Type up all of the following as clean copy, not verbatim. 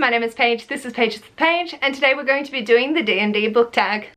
my name is Paige, this is Paige with Paige, and today we're going to be doing the D&D Book Tag.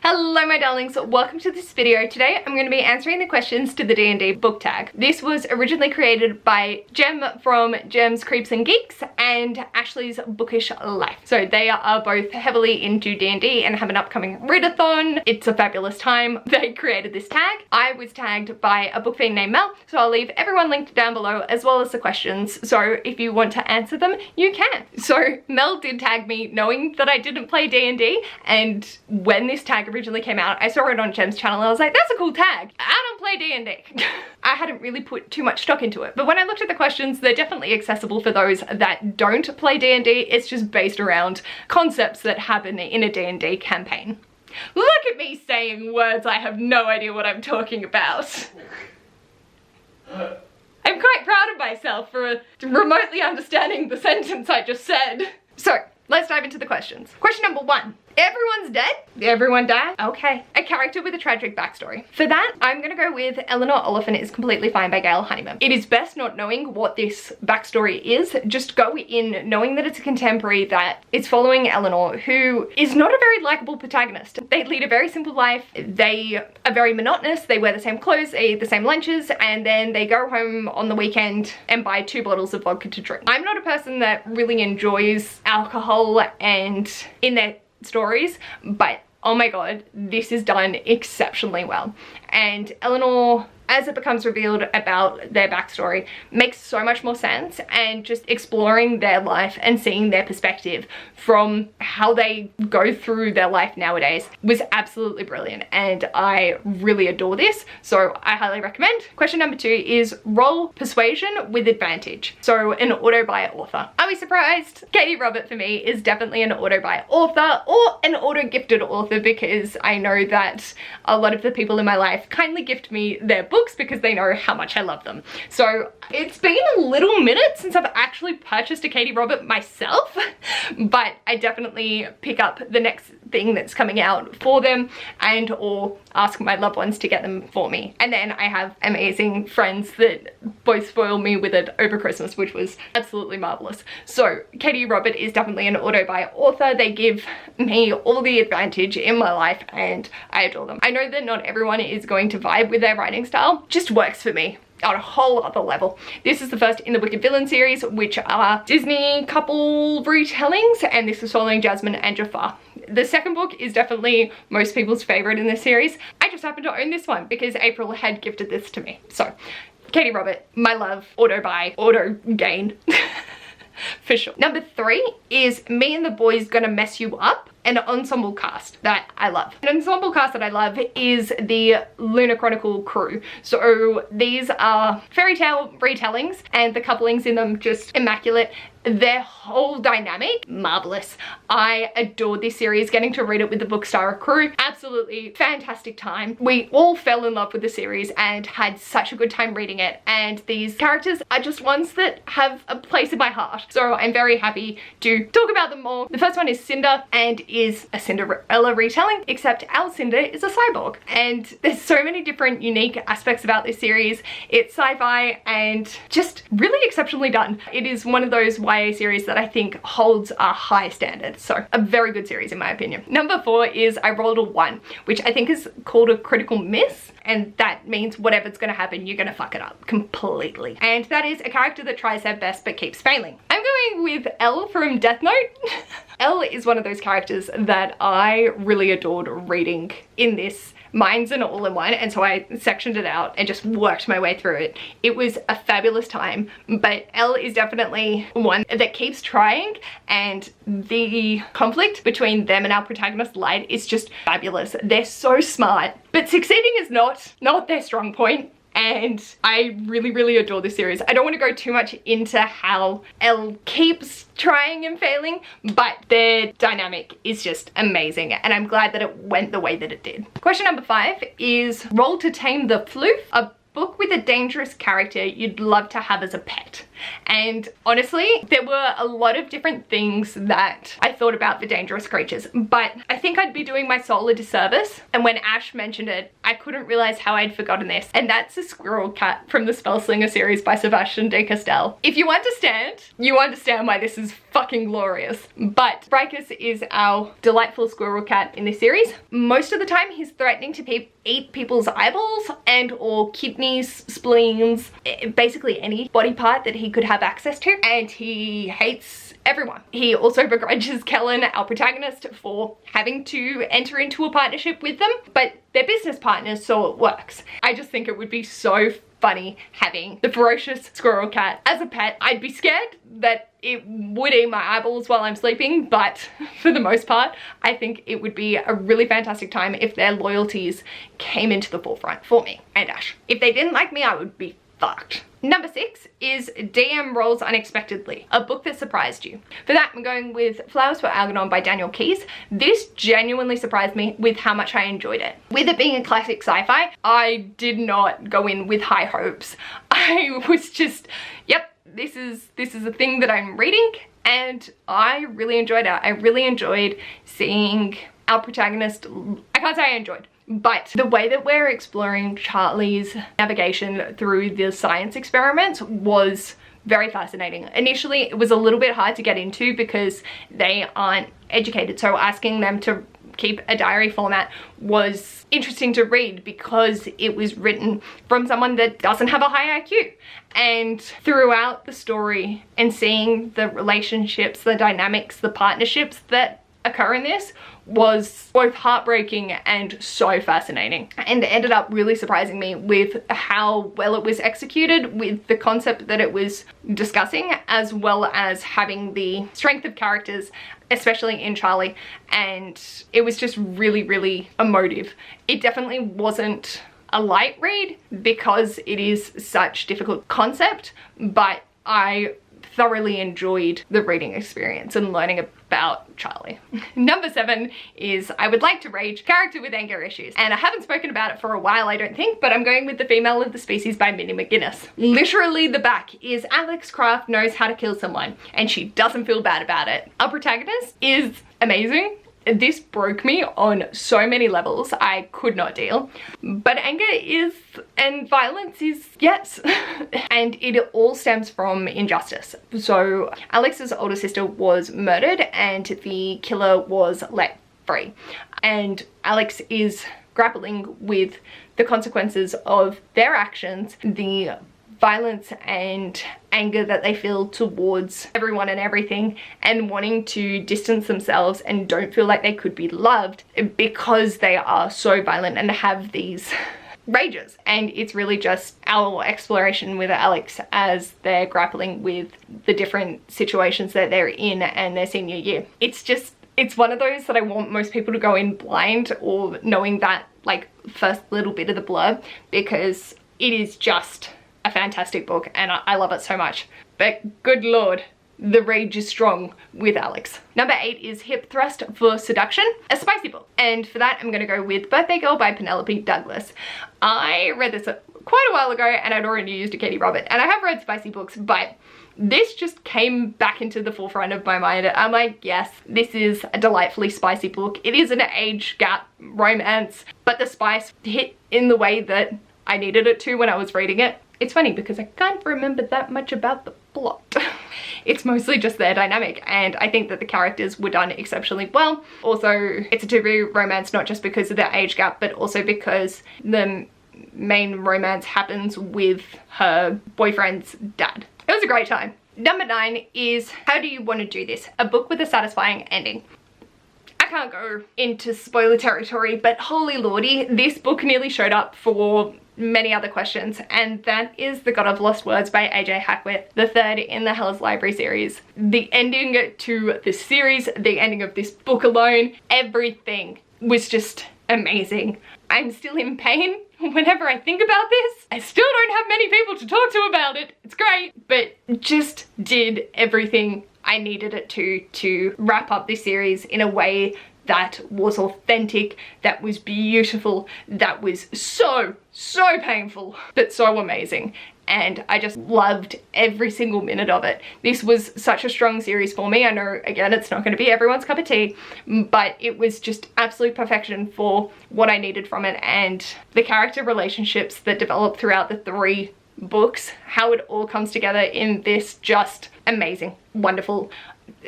Hello my darlings, welcome to this video. Today I'm going to be answering the questions to the D&D Book Tag. This was originally created by Jem from Jem's Creeps and Geeks and Ashley's Bookish Life. So they are both heavily into D&D and have an upcoming readathon. It's a fabulous time. They created this tag. I was tagged by a book fiend named Mel, so I'll leave everyone linked down below as well as the questions, so if you want to answer them, you can. So Mel did tag me knowing that I didn't play D&D, and when this tag originally came out, I saw it on Jem's channel and I was like, that's a cool tag. I don't play D&D. I hadn't really put too much stock into it, but when I looked at the questions, they're definitely accessible for those that don't play D&D. It's just based around concepts that happen in a D&D campaign. Look at me saying words I have no idea what I'm talking about. I'm quite proud of myself for remotely understanding the sentence I just said. So, let's dive into the questions. Question number 1. Everyone's dead? Everyone died? Okay. A character with a tragic backstory. For that, I'm gonna go with Eleanor Oliphant is Completely Fine by Gail Honeyman. It is best not knowing what this backstory is. Just go in knowing that it's a contemporary, that it's following Eleanor, who is not a very likable protagonist. They lead a very simple life. They are very monotonous. They wear the same clothes, they eat the same lunches, and then they go home on the weekend and buy 2 bottles of vodka to drink. I'm not a person that really enjoys alcohol and in their stories, but oh my god, this is done exceptionally well. And Eleanor, as it becomes revealed about their backstory, makes so much more sense, and just exploring their life and seeing their perspective from how they go through their life nowadays was absolutely brilliant, and I really adore this, so I highly recommend. Question number 2 is roll Persuasion With Advantage. So an auto-buy author. Are we surprised? Katie Robert for me is definitely an auto-buy author or an auto-gifted author, because I know that a lot of the people in my life kindly gift me their books because they know how much I love them. So it's been a little minute since I've actually purchased a Katie Robert myself, but I definitely pick up the next thing that's coming out for them, and or ask my loved ones to get them for me. And then I have amazing friends that both spoil me with it over Christmas, which was absolutely marvelous. So Katie Robert is definitely an auto-buy author. They give me all the advantage in my life and I adore them. I know that not everyone is going to vibe with their writing style, just works for me on a whole other level. This is the first in the Wicked Villain series, which are Disney couple retellings, and this is following Jasmine and Jafar. The second book is definitely most people's favorite in this series. I just happen to own this one because April had gifted this to me. So Katie Robert, my love, auto buy, auto gain. For sure. Number 3 is Me and the Boys Gonna Mess You Up, an ensemble cast that I love. An ensemble cast that I love is the Lunar Chronicle crew. So these are fairy tale retellings, and the couplings in them just immaculate. Their whole dynamic, marvelous. I adored this series, getting to read it with the Bookstar crew. Absolutely fantastic time. We all fell in love with the series and had such a good time reading it, and these characters are just ones that have a place in my heart. So I'm very happy to talk about them more. The first one is Cinder, and is a Cinderella retelling, except our Cinder is a cyborg. And there's so many different unique aspects about this series. It's sci-fi and just really exceptionally done. It is one of those YA series that I think holds a high standard. So a very good series in my opinion. Number 4 is I Rolled a 1, which I think is called a critical miss. And that means whatever's gonna happen, you're gonna fuck it up completely. And that is a character that tries their best but keeps failing. I'm going with Elle from Death Note. Elle is one of those characters that I really adored reading in this. Mine's an all-in-one, and so I sectioned it out and just worked my way through it. It was a fabulous time, but Elle is definitely one that keeps trying, and the conflict between them and our protagonist Light is just fabulous. They're so smart, but succeeding is not their strong point. And I really adore this series. I don't want to go too much into how Elle keeps trying and failing, but their dynamic is just amazing, and I'm glad that it went the way that it did. Question number 5 is roll To Tame The Floof, a book with a dangerous character you'd love to have as a pet. And honestly, there were a lot of different things that I thought about the dangerous creatures, but I think I'd be doing my soul a disservice. And when Ash mentioned it, I couldn't realize how I'd forgotten this. And that's a squirrel cat from the Spellslinger series by Sebastian de Castell. If you understand, you understand why this is fucking glorious. But Bricus is our delightful squirrel cat in this series. Most of the time he's threatening to eat people's eyeballs and or kidneys, spleens, basically any body part that he could have access to, and he hates everyone. He also begrudges Kellen, our protagonist, for having to enter into a partnership with them, but they're business partners, so it works. I just think it would be so funny having the ferocious squirrel cat as a pet. I'd be scared that it would eat my eyeballs while I'm sleeping, but for the most part, I think it would be a really fantastic time if their loyalties came into the forefront for me and Ash. If they didn't like me, I would be fucked. Number 6 is DM Rolls Unexpectedly, a book that surprised you. For that, I'm going with Flowers for Algonon by Daniel Keyes. This genuinely surprised me with how much I enjoyed it. With it being a classic sci-fi, I did not go in with high hopes. I was just, yep, this is a thing that I'm reading, and I really enjoyed it. I really enjoyed seeing our protagonist. I can't say I enjoyed, but the way that we're exploring Charlie's navigation through the science experiments was very fascinating. Initially, it was a little bit hard to get into because they aren't educated, so asking them to keep a diary format was interesting to read because it was written from someone that doesn't have a high IQ. And throughout the story and seeing the relationships, the dynamics, the partnerships that occur in this was both heartbreaking and so fascinating, and it ended up really surprising me with how well it was executed, with the concept that it was discussing, as well as having the strength of characters, especially in Charlie, and it was just really, really emotive. It definitely wasn't a light read because it is such difficult concept, but I thoroughly enjoyed the reading experience and learning about Charlie. Number 7 is I Would Like to Rage, Character with Anger Issues. And I haven't spoken about it for a while, I don't think, but I'm going with The Female of the Species by Minnie McGuinness. Literally the back is Alex Craft knows how to kill someone and she doesn't feel bad about it. Our protagonist is amazing. This broke me on so many levels I could not deal. But anger is, and violence is, yes. And it all stems from injustice. So Alex's older sister was murdered and the killer was let free. And Alex is grappling with the consequences of their actions, the violence and anger that they feel towards everyone and everything, and wanting to distance themselves and don't feel like they could be loved because they are so violent and have these rages. And it's really just our exploration with Alex as they're grappling with the different situations that they're in and their senior year. It's one of those that I want most people to go in blind or knowing that like first little bit of the blurb, because it is just a fantastic book and I love it so much. But good lord, the rage is strong with Alex. Number 8 is Thrust For Seduction, a spicy book. And for that, I'm gonna go with Birthday Girl by Penelope Douglas. I read this quite a while ago and I'd already used a Katie Robert, and I have read spicy books, but this just came back into the forefront of my mind. I'm like, yes, this is a delightfully spicy book. It is an age gap romance, but the spice hit in the way that I needed it to when I was reading it. It's funny because I can't remember that much about the plot. It's mostly just their dynamic, and I think that the characters were done exceptionally well. Also, it's a to-be romance, not just because of the age gap, but also because the main romance happens with her boyfriend's dad. It was a great time. Number 9 is How Do You Want to Do This? A book with a satisfying ending. I can't go into spoiler territory, but holy lordy, this book nearly showed up for many other questions, and that is The God of Lost Words by AJ Hackworth, the third in the Hell's Library series. The ending to this series, the ending of this book alone, everything was just amazing. I'm still in pain whenever I think about this. I still don't have many people to talk to about it. It's great, but just did everything I needed it to wrap up this series in a way that was authentic, that was beautiful, that was so painful, but so amazing. And I just loved every single minute of it. This was such a strong series for me. I know, again, it's not going to be everyone's cup of tea, but it was just absolute perfection for what I needed from it. And the character relationships that developed throughout the 3 books, how it all comes together in this, just amazing, wonderful,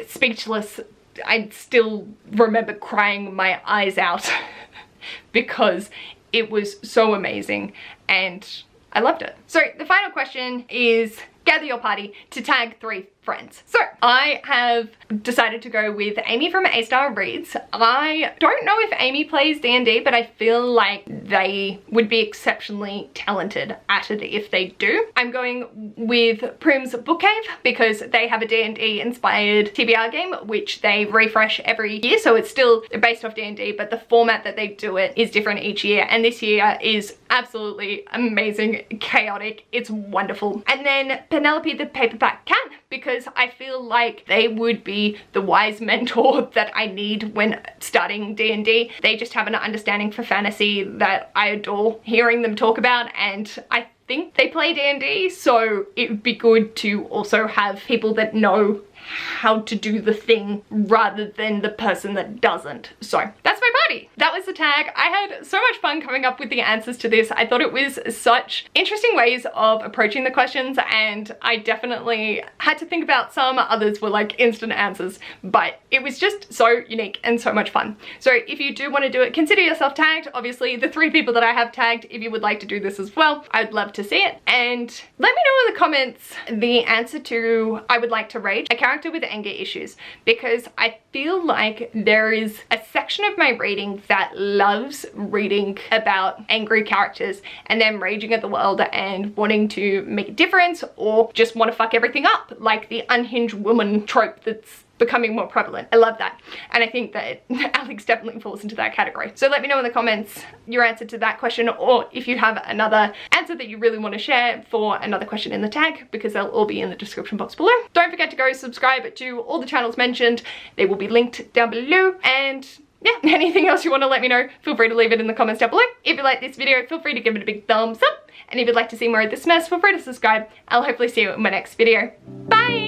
speechless. I still remember crying my eyes out because it was so amazing and I loved it. So the final question is, gather your party to tag 3 friends. So I have decided to go with Amy from A-Star Reads. I don't know if Amy plays D&D, but I feel like they would be exceptionally talented at it if they do. I'm going with Prim's Book Cave because they have a D&D inspired TBR game which they refresh every year, so it's still based off D&D, but the format that they do it is different each year, and this year is absolutely amazing, chaotic, it's wonderful. And then Penelope the Paperback Cat, because I feel like they would be the wise mentor that I need when starting D&D. They just have an understanding for fantasy that I adore hearing them talk about, and I think they play D&D, so it would be good to also have people that know how to do the thing rather than the person that doesn't. So that's my party. That was the tag. I had so much fun coming up with the answers to this. I thought it was such interesting ways of approaching the questions, and I definitely had to think about some. Others were like instant answers, but it was just so unique and so much fun. So if you do want to do it, consider yourself tagged. Obviously the 3 people that I have tagged, if you would like to do this as well, I'd love to see it. And let me know in the comments the answer to I would like to rage a character with anger issues, because I feel like there is a section of my reading that loves reading about angry characters and them raging at the world and wanting to make a difference or just want to fuck everything up, like the unhinged woman trope that's becoming more prevalent. I love that, and I think that Alex definitely falls into that category. So let me know in the comments your answer to that question, or if you have another answer that you really want to share for another question in the tag, because they'll all be in the description box below. Don't forget to go subscribe to all the channels mentioned. They will be linked down below, and yeah, anything else you want to let me know, feel free to leave it in the comments down below. If you like this video, feel free to give it a big thumbs up, and if you'd like to see more of this mess, feel free to subscribe. I'll hopefully see you in my next video. Bye!